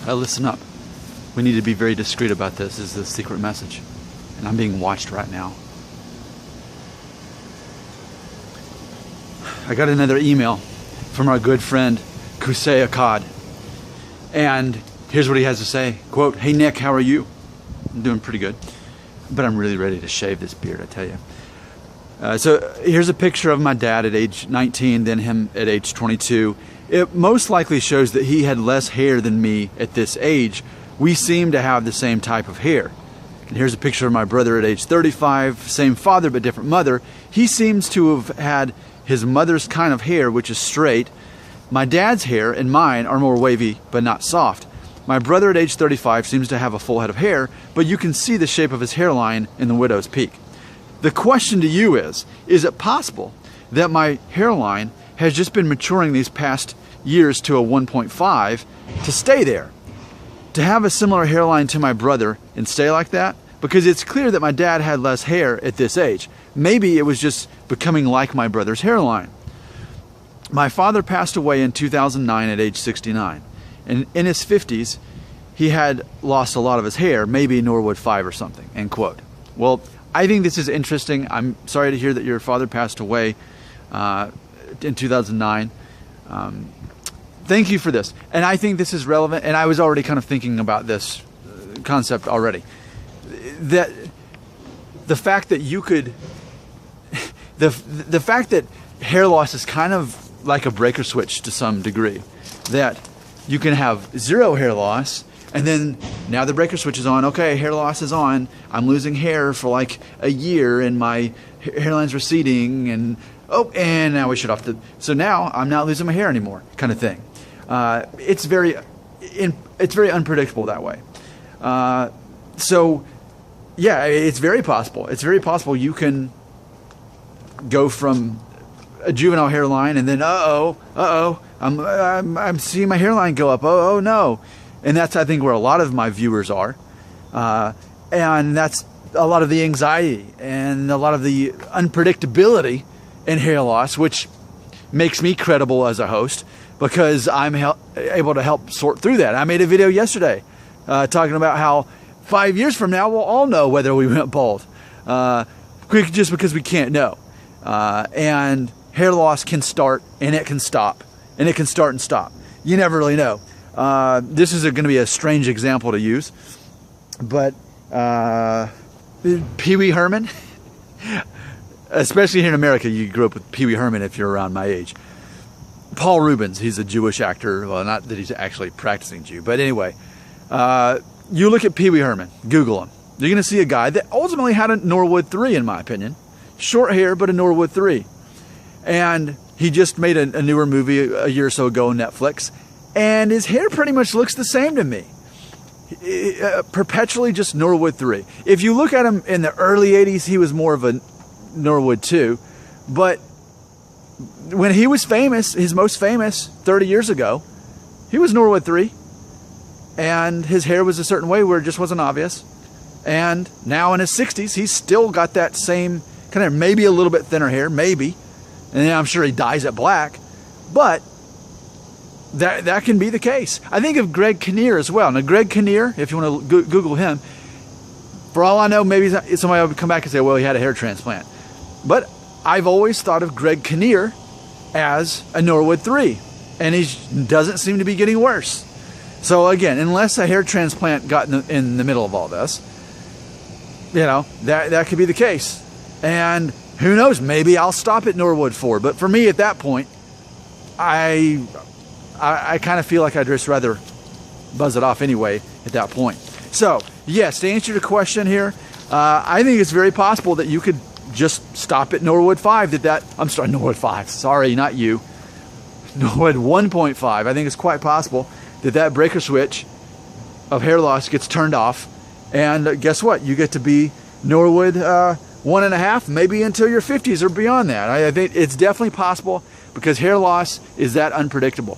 Listen up. We need to be very discreet about this. This is the secret message. And I'm being watched right now. I got another email from our good friend, Kusei Akkad. And here's what he has to say. Quote, "Hey Nick, how are you?" I'm doing pretty good. But I'm really ready to shave this beard, I tell you. So here's a picture of my dad at age 19, then him at age 22. It most likely shows that he had less hair than me at this age. We seem to have the same type of hair. And here's a picture of my brother at age 35, same father but different mother. He seems to have had his mother's kind of hair, which is straight. My dad's hair and mine are more wavy but not soft. My brother at age 35 seems to have a full head of hair, but you can see the shape of his hairline in the widow's peak. The question to you is it possible that my hairline has just been maturing these past years to a 1.5 to stay there? To have a similar hairline to my brother and stay like that? Because it's clear that my dad had less hair at this age. Maybe it was just becoming like my brother's hairline. My father passed away in 2009 at age 69. And in his 50s, he had lost a lot of his hair, maybe Norwood 5 or something, end quote. Well, I think this is interesting. I'm sorry to hear that your father passed away in 2009. Thank you for this. And I think this is relevant, and I was already kind of thinking about this concept already. That the fact that you could, the fact that hair loss is kind of like a breaker switch to some degree. That you can have zero hair loss, and then now the breaker switch is on. Okay, hair loss is on. I'm losing hair for like a year, and my hairline's receding, and and now we shut off the. So now I'm not losing my hair anymore, kind of thing. It's very unpredictable that way. So yeah, it's very possible. It's very possible you can go from a juvenile hairline, and then I'm seeing my hairline go up. Oh no. And that's, I think, where a lot of my viewers are. And that's a lot of the anxiety and a lot of the unpredictability in hair loss, which makes me credible as a host because I'm able to help sort through that. I made a video yesterday talking about how 5 years from now, we'll all know whether we went bald. Just because we can't know. And hair loss can start and it can stop. And it can start and stop. You never really know. This is going to be a strange example to use, but Pee Wee Herman, especially here in America, you grew up with Pee Wee Herman if you're around my age. Paul Rubens, he's a Jewish actor. Well, not that he's actually practicing Jew, but anyway, you look at Pee Wee Herman, Google him. You're going to see a guy that ultimately had a Norwood 3, in my opinion. Short hair, but a Norwood 3. And he just made a newer movie a year or so ago on Netflix. And his hair pretty much looks the same to me. Perpetually just Norwood 3. If you look at him in the early 80s, he was more of a Norwood 2. But when he was famous, his most famous 30 years ago, he was Norwood 3. And his hair was a certain way where it just wasn't obvious. And now in his 60s, he's still got that same kind of maybe a little bit thinner hair, maybe. And I'm sure he dyes it black. But that can be the case. I think of Greg Kinnear as well. Now, Greg Kinnear, if you want to Google him, for all I know, maybe somebody will come back and say, well, he had a hair transplant. But I've always thought of Greg Kinnear as a Norwood 3. And he doesn't seem to be getting worse. So again, unless a hair transplant got in the middle of all this, that could be the case. And who knows, maybe I'll stop at Norwood 4. But for me at that point, I kind of feel like I'd just rather buzz it off anyway at that point. So, yes, to answer your question here, I think it's very possible that you could just stop at Norwood 5. I'm sorry, Norwood 5. Sorry, not you. Norwood 1.5. I think it's quite possible that breaker switch of hair loss gets turned off. And guess what? You get to be Norwood 1.5, maybe until your 50s or beyond that. I think it's definitely possible because hair loss is that unpredictable.